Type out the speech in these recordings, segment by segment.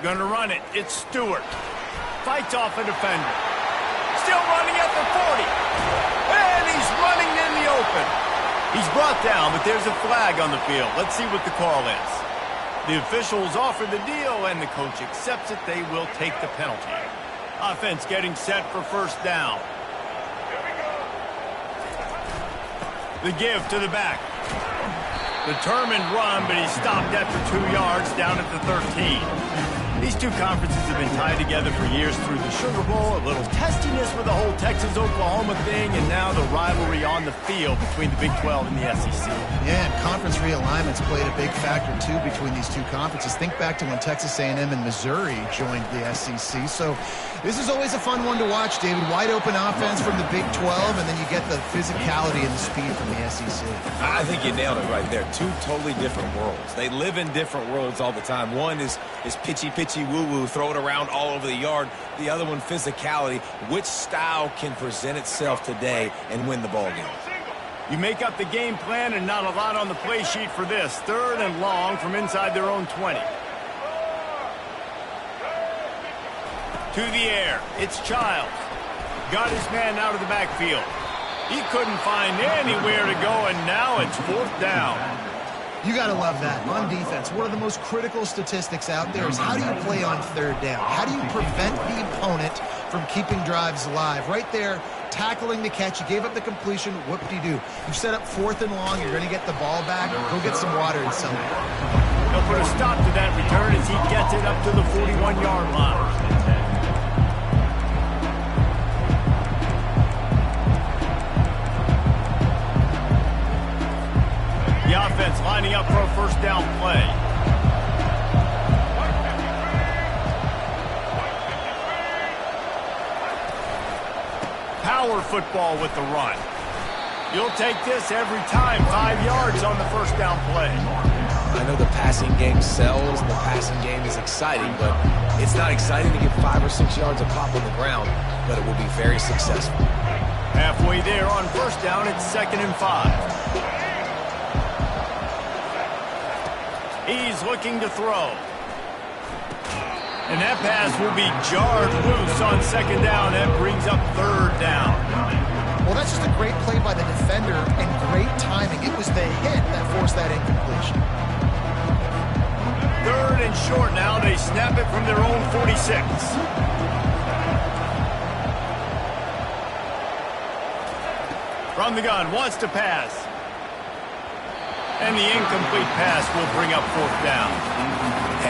Gonna run it. It's Stewart. Fights off a defender. Still running at the 40. And he's running in the open. He's brought down, but there's a flag on the field. Let's see what the call is. The officials offer the deal, and the coach accepts it. They will take the penalty. Offense getting set for first down. The give to the back. Determined run, but he's stopped after 2 yards down at the 13. These two conferences have been tied together for years through the Sugar Bowl, a little testiness with the whole Texas-Oklahoma thing, and now the rivalry on the field between the Big 12 and the SEC. Yeah, and conference realignments played a big factor, too, between these two conferences. Think back to when Texas A&M and Missouri joined the SEC. So this is always a fun one to watch, David. Wide open offense from the Big 12, and then you get the physicality and the speed from the SEC. I think you nailed it right there. Two totally different worlds. They live in different worlds all the time. One is pitchy woo-woo, throw it around all over the yard. The other one, physicality. Which style can present itself today and win the ball game? You make up the game plan and not a lot on the play sheet for this. 3rd and long from inside their own 20. To the air. It's Childs. Got his man out of the backfield. He couldn't find anywhere to go, and now it's 4th down. You got to love that. On defense, one of the most critical statistics out there is how do you play on 3rd down? How do you prevent the opponent from keeping drives alive? Right there, tackling the catch. You gave up the completion. Whoop-de-doo. You set up 4th and long. You're going to get the ball back. Go get some water and something. He'll put a stop to that return as he gets it up to the 41-yard line. The offense lining up for a first down play. Power football with the run. You'll take this every time. 5 yards on the first down play. I know the passing game sells and the passing game is exciting, but it's not exciting to get 5 or 6 yards of pop on the ground, but it will be very successful. Halfway there on first down, it's 2nd and 5. He's looking to throw. And that pass will be jarred loose on 2nd down. That brings up 3rd down. Well, that's just a great play by the defender and great timing. It was the hit that forced that incompletion. 3rd and short now. They snap it from their own 46. From the gun, wants to pass. And the incomplete pass will bring up 4th down.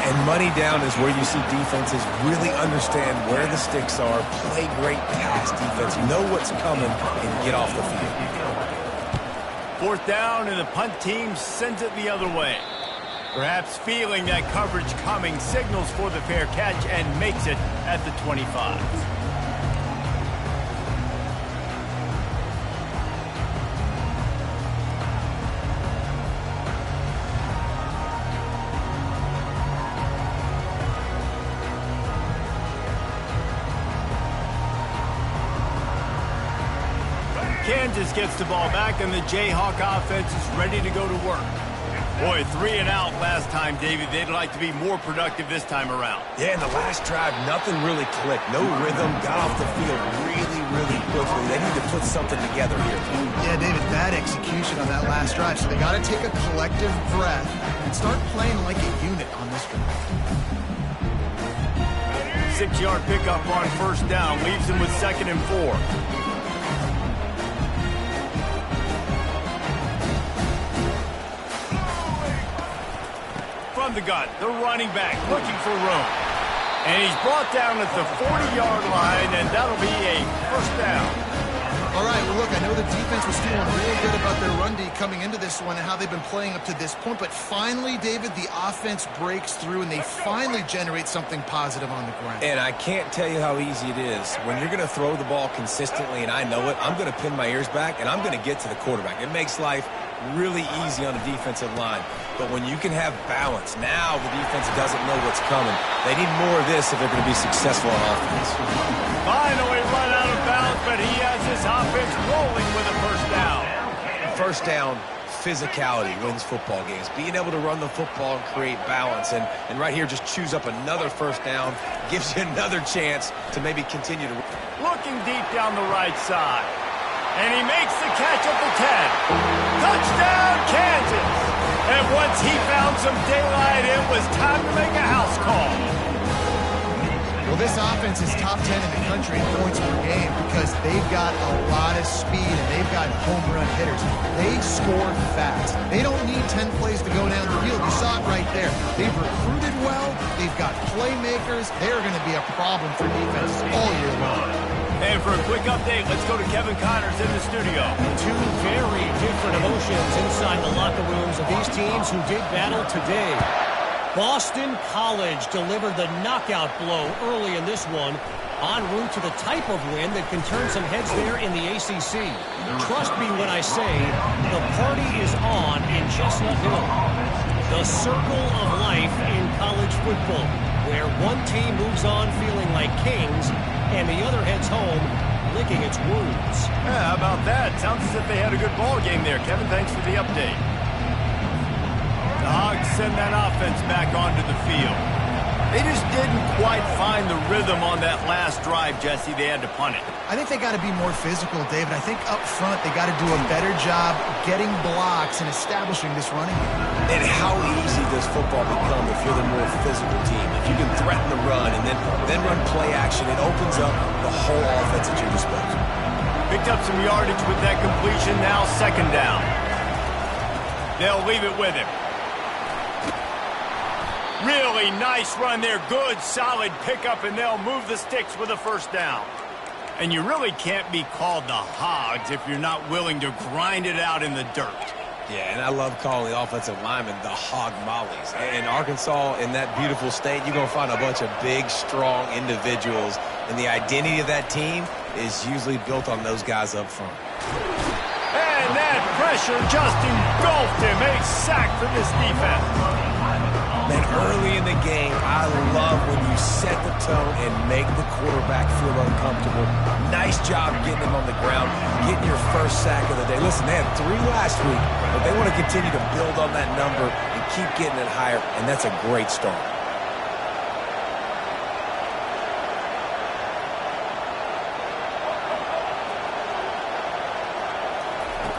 And money down is where you see defenses really understand where the sticks are, play great pass defense, know what's coming, and get off the field. 4th down, and the punt team sends it the other way. Perhaps feeling that coverage coming, signals for the fair catch and makes it at the 25. Kansas gets the ball back, and the Jayhawk offense is ready to go to work. Boy, 3 and out last time, David. They'd like to be more productive this time around. Yeah, in the last drive, nothing really clicked. No rhythm, got off the field really quickly. They need to put something together here. Yeah, David, bad execution on that last drive. So they got to take a collective breath and start playing like a unit on this one. 6-yard pickup on first down. Leaves them with 2nd and 4. From the gun, the running back looking for room. And he's brought down at the 40-yard line, and that'll be a first down. All right, well, look, I know the defense was feeling real good about their run D coming into this one and how they've been playing up to this point. But finally, David, the offense breaks through, and they finally generate something positive on the ground. And I can't tell you how easy it is. When you're going to throw the ball consistently, and I know it, I'm going to pin my ears back, and I'm going to get to the quarterback. It makes life really easy on the defensive line. But when you can have balance, now the defense doesn't know what's coming. They need more of this if they're going to be successful on offense. Finally run out of bounds, but he has his offense rolling with a first down. First down, physicality wins football games. Being able to run the football and create balance. And right here, just choose up another first down. Gives you another chance to maybe continue to... Looking deep down the right side. And he makes the catch at the 10. Touchdown, Kansas! And once he found some daylight, it was time to make a house call. Well, this offense is top 10 in the country in points per game because they've got a lot of speed and they've got home run hitters. They score fast. They don't need 10 plays to go down the field. You saw it right there. They've recruited well. They've got playmakers. They're going to be a problem for defenses all year long. And for a quick update, let's go to Kevin Connors in the studio. Two very different emotions inside the locker rooms of these teams who did battle today. Boston College delivered the knockout blow early in this one, en route to the type of win that can turn some heads there in the ACC. Trust me when I say the party is on in Chestnut Hill. The circle of life in college football, where one team moves on feeling like kings and the other heads home licking its wounds. Yeah, how about that? Sounds as if they had a good ball game there. Kevin, thanks for the update. The Hogs send that offense back onto the field. They just didn't quite find the rhythm on that last drive, Jesse. They had to punt it. I think they got to be more physical, David. I think up front they got to do a better job getting blocks and establishing this running game. And how easy does football become if you're the more physical team? If you can threaten the run and then run play action, it opens up the whole offense at your disposal. Picked up some yardage with that completion. Now second down. They'll leave it with him. Really nice run there. Good, solid pickup, and they'll move the sticks with a first down. And you really can't be called the Hogs if you're not willing to grind it out in the dirt. Yeah, and I love calling the offensive linemen the hog mollies. In Arkansas, in that beautiful state, you're going to find a bunch of big, strong individuals. And the identity of that team is usually built on those guys up front. And that pressure just engulfed him. A sack for this defense. Man, early in the game, I love when you set the tone and make the quarterback feel uncomfortable. Nice job getting him on the ground, getting your first sack of the day. Listen, they had 3 last week, but they want to continue to build on that number and keep getting it higher, and that's a great start.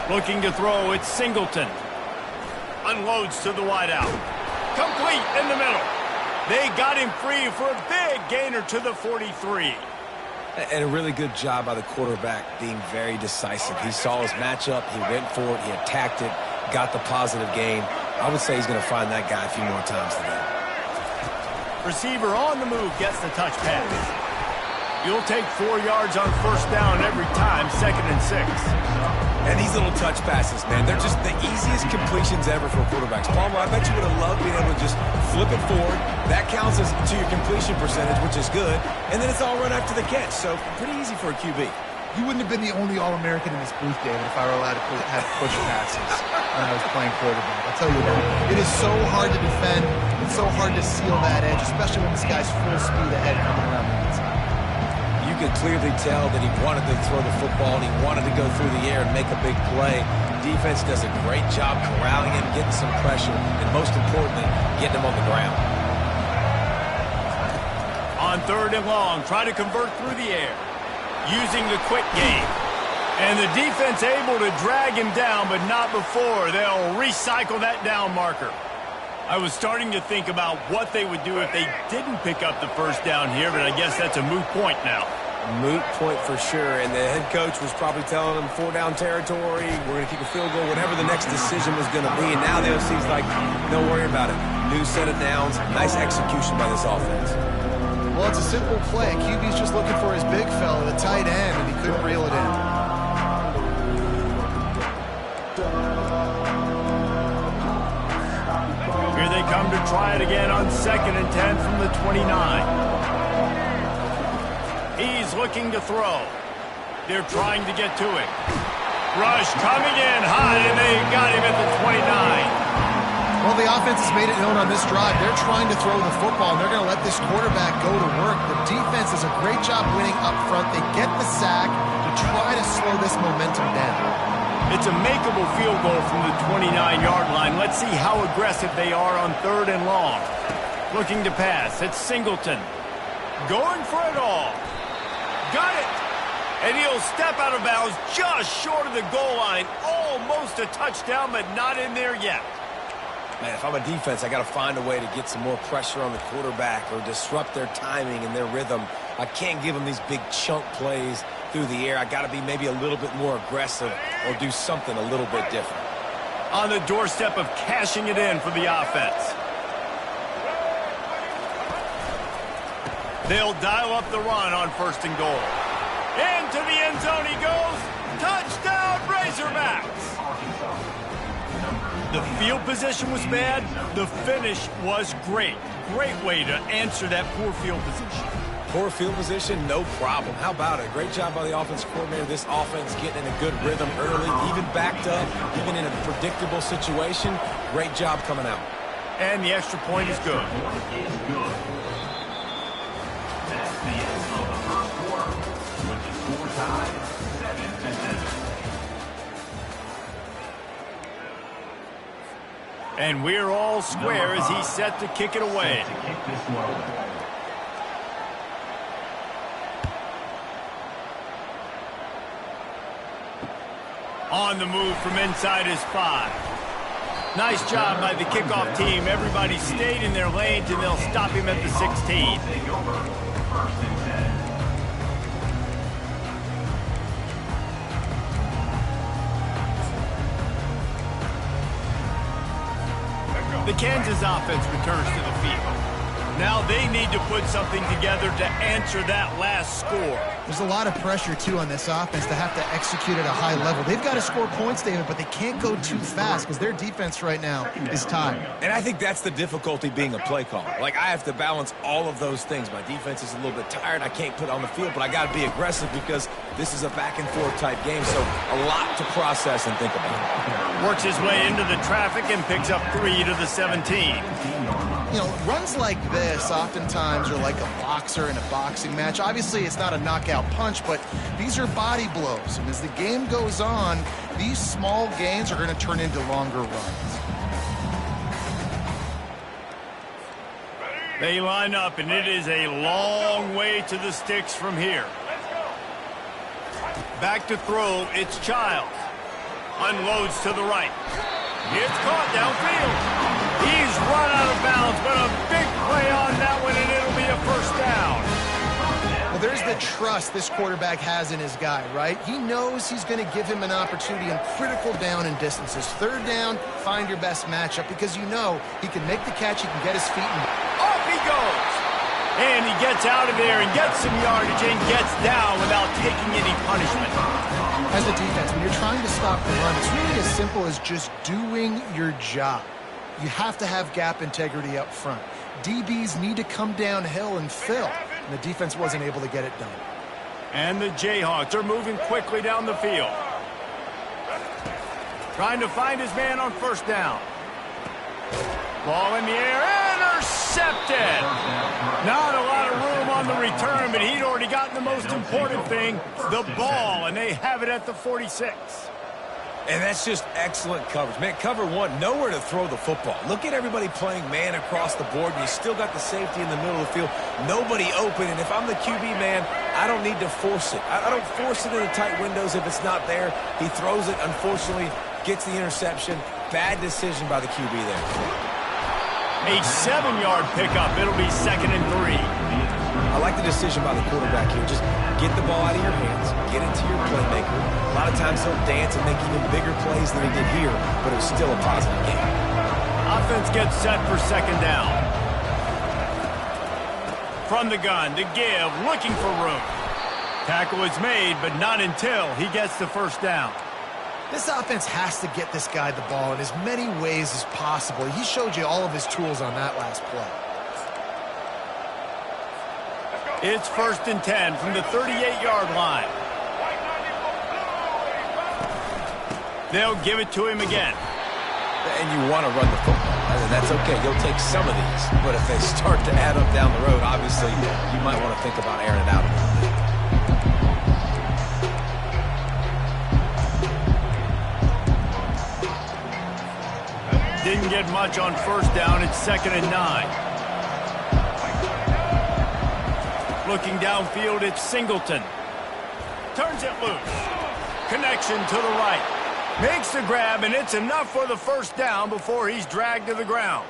Looking to throw, it's Singleton. Unloads to the wideout. Complete in the middle. They got him free for a big gainer to the 43. And a really good job by the quarterback being very decisive. He saw his matchup, he went for it, he attacked it, got the positive gain. I would say he's going to find that guy a few more times today. Receiver on the move gets the touch pass. You'll take 4 yards on first down every time, 2nd and 6. And these little touch passes, man, they're just the easiest completions ever for quarterbacks. Palmer, I bet you would have loved being able to just flip it forward. That counts as to your completion percentage, which is good. And then it's all run after the catch, so pretty easy for a QB. You wouldn't have been the only All-American in this booth, David, if I were allowed to have push passes when I was playing quarterback. I'll tell you that. It is so hard to defend. It's so hard to seal that edge, especially when this guy's full speed ahead coming around the inside. You could clearly tell that he wanted to throw the football and he wanted to go through the air and make a big play. Defense does a great job corralling him, getting some pressure, and most importantly, getting him on the ground. On 3rd and long, try to convert through the air, using the quick game. And the defense able to drag him down, but not before. They'll recycle that down marker. I was starting to think about what they would do if they didn't pick up the first down here, but I guess that's a moot point now. Moot point for sure, and the head coach was probably telling them 4-down territory, we're going to keep a field goal, whatever the next decision was going to be, and now the OC's like, don't worry about it. New set of downs, nice execution by this offense. Well, it's a simple play. QB's just looking for his big fella, the tight end, and he couldn't reel it in. Here they come to try it again on 2nd and 10 from the 29. He's looking to throw. They're trying to get to him. Rush coming in high, and they got him at the 29. Well, the offense has made it known on this drive. They're trying to throw the football, and they're going to let this quarterback go to work. The defense does a great job winning up front. They get the sack to try to slow this momentum down. It's a makeable field goal from the 29-yard line. Let's see how aggressive they are on 3rd and long. Looking to pass. It's Singleton. Going for it all. Got it. And he'll step out of bounds just short of the goal line. Almost a touchdown, but not in there yet. Man, if I'm a defense, I got to find a way to get some more pressure on the quarterback or disrupt their timing and their rhythm. I can't give them these big chunk plays through the air. I got to be maybe a little bit more aggressive or do something a little bit different. On the doorstep of cashing it in for the offense. They'll dial up the run on 1st and goal. Into the end zone he goes. Touchdown, Razorbacks! The field position was bad. The finish was great. Great way to answer that poor field position. Poor field position, no problem. How about it? Great job by the offensive coordinator. This offense getting in a good rhythm early, even backed up, even in a predictable situation. Great job coming out. And the extra point is good. That's the end of the first quarter, with the score tied 7-7. And we're all square as he's set to kick it away. On the move from inside his 5. Nice job by the kickoff team. Everybody stayed in their lanes, and they'll stop him at the 16. The Kansas offense returns to the field. Now they need to put something together to answer that last score. There's a lot of pressure, too, on this offense to have to execute at a high level. They've got to score points, David, but they can't go too fast because their defense right now is tired. And I think that's the difficulty being a play caller. Like, I have to balance all of those things. My defense is a little bit tired. I can't put it on the field, but I got to be aggressive because this is a back-and-forth type game, so a lot to process and think about. Works his way into the traffic and picks up 3 to the 17. You know, runs like this oftentimes are like a boxer in a boxing match. Obviously, it's not a knockout punch, but these are body blows. And as the game goes on, these small gains are going to turn into longer runs. They line up, and it is a long way to the sticks from here. Back to throw, it's Childs. Unloads to the right. It's caught downfield. He's run out of bounds, but a big play on that one, and it'll be a 1st down. Well, there's the trust this quarterback has in his guy, right? He knows he's going to give him an opportunity in critical down and distances. 3rd down, find your best matchup because you know he can make the catch, he can get his feet, and off he goes. And he gets out of there and gets some yardage and gets down without taking any punishment. As a defense, when you're trying to stop the run, it's really as simple as just doing your job. You have to have gap integrity up front. DBs need to come downhill and fill, and the defense wasn't able to get it done. And the Jayhawks are moving quickly down the field. Trying to find his man on 1st down. Ball in the air, intercepted! Not a lot of room on the return, but he'd already gotten the most important thing, the ball, and they have it at the 46. And that's just excellent coverage. Man, cover 1, nowhere to throw the football. Look at everybody playing man across the board, and you still got the safety in the middle of the field. Nobody open, and if I'm the QB, man, I don't need to force it. I don't force it in the tight windows if it's not there. He throws it, unfortunately, gets the interception. Bad decision by the QB there. A 7-yard pickup. It'll be 2nd and 3. I like the decision by the quarterback here. Just get the ball out of your hands, get it to your playmaker. A lot of times he'll dance and make even bigger plays than he did here, but it was still a positive game. Offense gets set for 2nd down. From the gun to give, looking for room. Tackle is made, but not until he gets the 1st down. This offense has to get this guy the ball in as many ways as possible. He showed you all of his tools on that last play. It's 1st and 10 from the 38-yard line. They'll give it to him again. And you want to run the football, and that's okay. You'll take some of these, but if they start to add up down the road, obviously you might want to think about airing it out a little bit. didn't get much on first down. It's 2nd and 9. Looking downfield, it's Singleton. Turns it loose. Connection to the right. Makes the grab, and it's enough for the first down before he's dragged to the ground.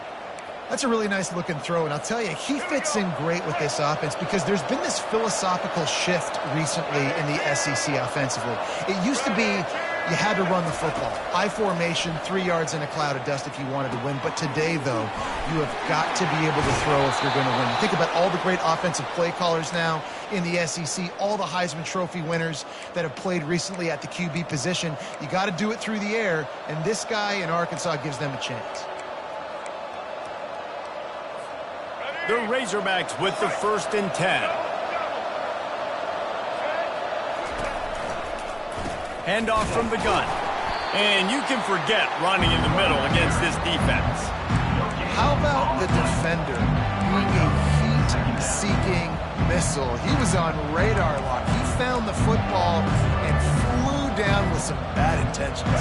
That's a really nice looking throw, and I'll tell you, he fits in great with this offense because there's been this philosophical shift recently in the SEC offensively. It used to be you had to run the football. I formation, 3 yards in a cloud of dust if you wanted to win. But today, though, you have got to be able to throw if you're going to win. You think about all the great offensive play callers now in the SEC, all the Heisman Trophy winners that have played recently at the QB position. You got to do it through the air, and this guy in Arkansas gives them a chance. The Razorbacks with the 1st and 10. Handoff from the gun. And you can forget running in the middle against this defense. How about the defender being a heat-seeking missile? He was on radar lock. He found the football and flew down with some bad intentions.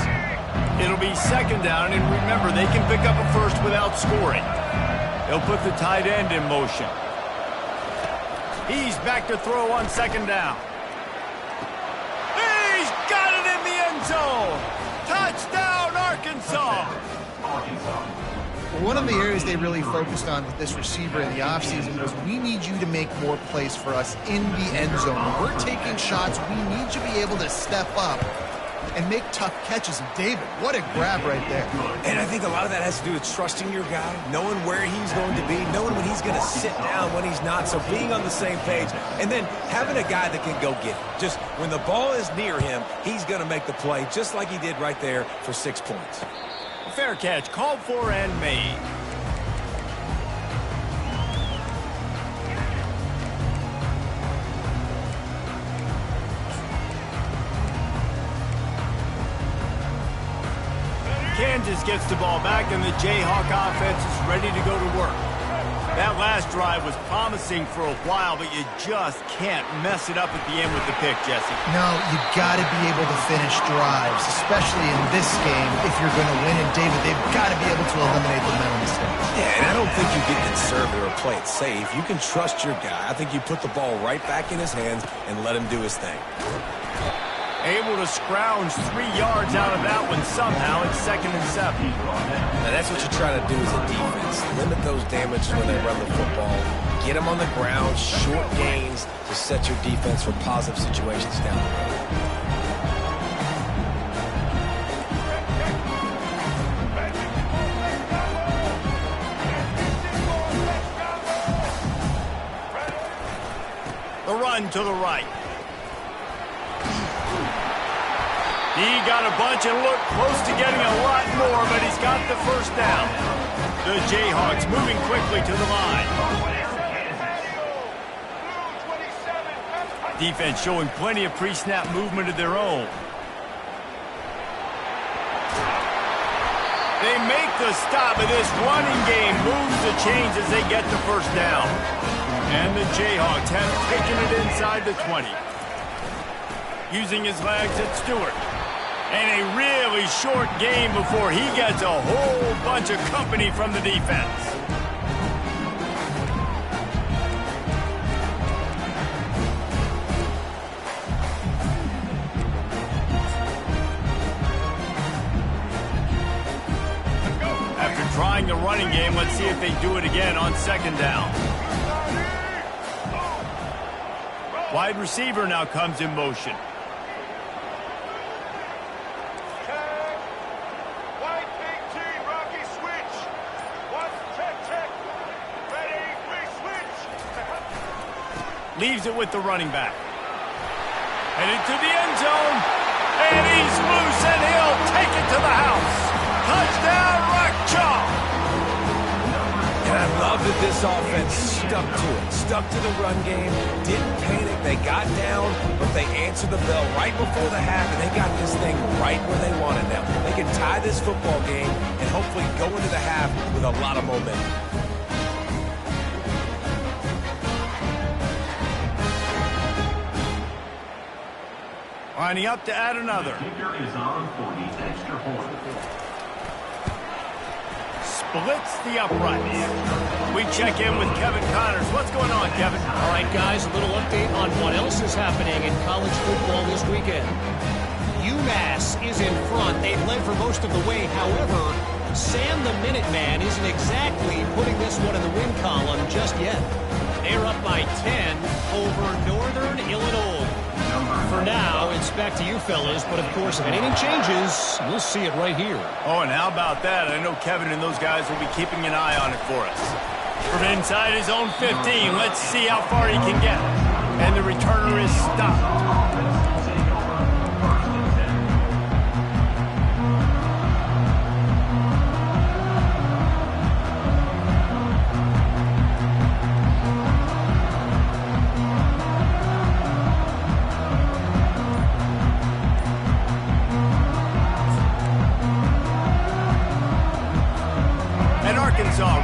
It'll be 2nd down, and remember, they can pick up a first without scoring. They'll put the tight end in motion. He's back to throw on 2nd down. He's got it in the end zone. Touchdown, Arkansas. One of the areas they really focused on with this receiver in the offseason was we need you to make more plays for us in the end zone. When we're taking shots, we need you to be able to step up and make tough catches. And David, what a grab right there. And I think a lot of that has to do with trusting your guy, knowing where he's going to be, knowing when he's going to sit down, when he's not. So being on the same page, and then having a guy that can go get it. Just when the ball is near him, he's going to make the play, just like he did right there for 6 points. Fair catch, called for and made. Kansas gets the ball back, and the Jayhawk offense is ready to go to work. That last drive was promising for a while, but you just can't mess it up at the end with the pick, Jesse. No, you got to be able to finish drives, especially in this game if you're going to win. And David, they've got to be able to eliminate the mental mistakes. Yeah, and I don't think you get conservative or play it safe. You can trust your guy. I think you put the ball right back in his hands and let him do his thing. Able to scrounge 3 yards out of that one somehow. It's 2nd and 7. Now that's what you try to do as a defense. Limit those damages when they run the football. Get them on the ground, short gains to set your defense for positive situations down the road. The run to the right. He got a bunch and looked close to getting a lot more, but he's got the first down. The Jayhawks moving quickly to the line. Defense showing plenty of pre-snap movement of their own. They make the stop, but this running game moves the chains as they get the first down. And the Jayhawks have taken it inside the 20. Using his legs at Stewart. And a really short game before he gets a whole bunch of company from the defense. After trying the running game, let's see if they do it again on 2nd down. Wide receiver now comes in motion. Leaves it with the running back. Headed to the end zone. And he's loose, and he'll take it to the house. Touchdown, Ncaa. And I love that this offense stuck to it. Stuck to the run game. Didn't panic. They got down, but they answered the bell right before the half, and they got this thing right where they want it now. They can tie this football game and hopefully go into the half with a lot of momentum. Lining up to add another. The kicker is on for the extra point. blitz the uprights. We check in with Kevin Connors. What's going on, Kevin? All right, guys, a little update on what else is happening in college football this weekend. UMass is in front. They've led for most of the way. However, Sam the Minuteman isn't exactly putting this one in the win column just yet. They're up by 10 over Northern Illinois. For now, it's back to you fellas, but of course, if anything changes, we'll see it right here. Oh, and how about that? I know Kevin and those guys will be keeping an eye on it for us. From inside his own 15, let's see how far he can get. And the returner is stopped.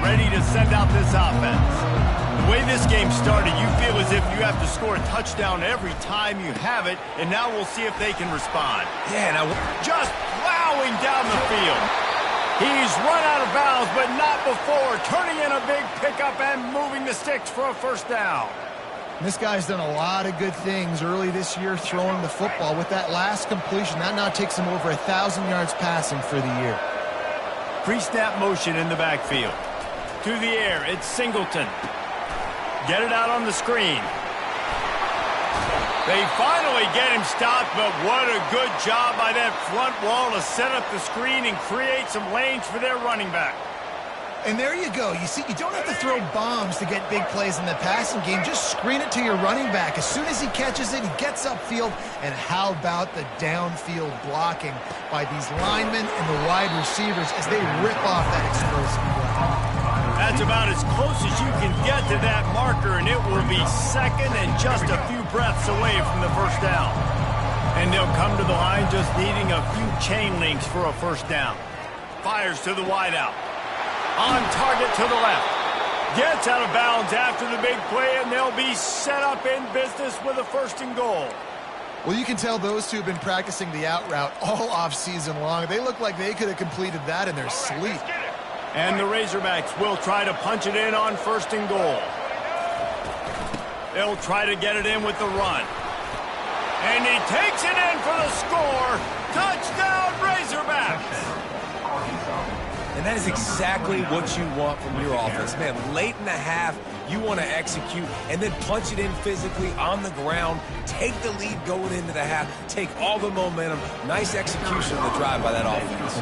Ready to send out this offense. The way this game started, you feel as if you have to score a touchdown every time you have it, and now we'll see if they can respond. Yeah, now just plowing down the field. He's run out of bounds, but not before turning in a big pickup and moving the sticks for a first down. This guy's done a lot of good things early this year throwing the football. With that last completion, that now takes him over 1,000 yards passing for the year. Pre-snap motion in the backfield. To the air, it's Singleton. Get it out on the screen. They finally get him stopped, but what a good job by that front wall to set up the screen and create some lanes for their running back. And there you go. You see, you don't have to throw bombs to get big plays in the passing game. Just screen it to your running back. As soon as he catches it, he gets upfield. And how about the downfield blocking by these linemen and the wide receivers as they rip off that explosive play. That's about as close as you can get to that marker, and it will be second and just a few breaths away from the first down. And they'll come to the line just needing a few chain links for a first down. Fires to the wideout. On target to the left. Gets out of bounds after the big play, and they'll be set up in business with a first and goal. Well, you can tell those two have been practicing the out route all off-season long. They look like they could have completed that in their sleep. And the Razorbacks will try to punch it in on first and goal. They'll try to get it in with the run. And he takes it in for the score. Touchdown, Razorbacks! And that is exactly what you want from your offense. Man, late in the half, you want to execute and then punch it in physically on the ground, take the lead going into the half, take all the momentum. Nice execution of the drive by that offense.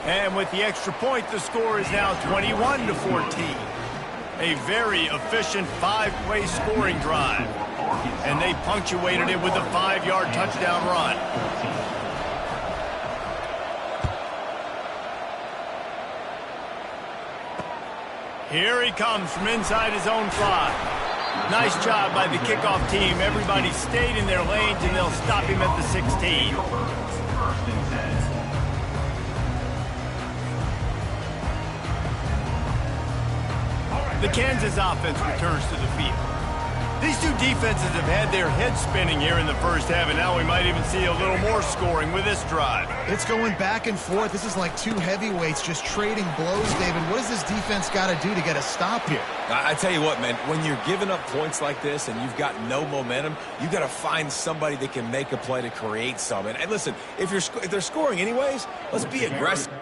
And with the extra point, the score is now 21-14. A very efficient 5-play scoring drive. And they punctuated it with a 5-yard touchdown run. Here he comes from inside his own 5. Nice job by the kickoff team. Everybody stayed in their lanes, and they'll stop him at the 16. The Kansas offense returns to the field. These two defenses have had their heads spinning here in the first half, and now we might even see a little more scoring with this drive. It's going back and forth. This is like two heavyweights just trading blows, David. What does this defense got to do to get a stop here? I tell you what, man, when you're giving up points like this and you've got no momentum, you got to find somebody that can make a play to create some. And listen, if they're scoring anyways, let's be aggressive.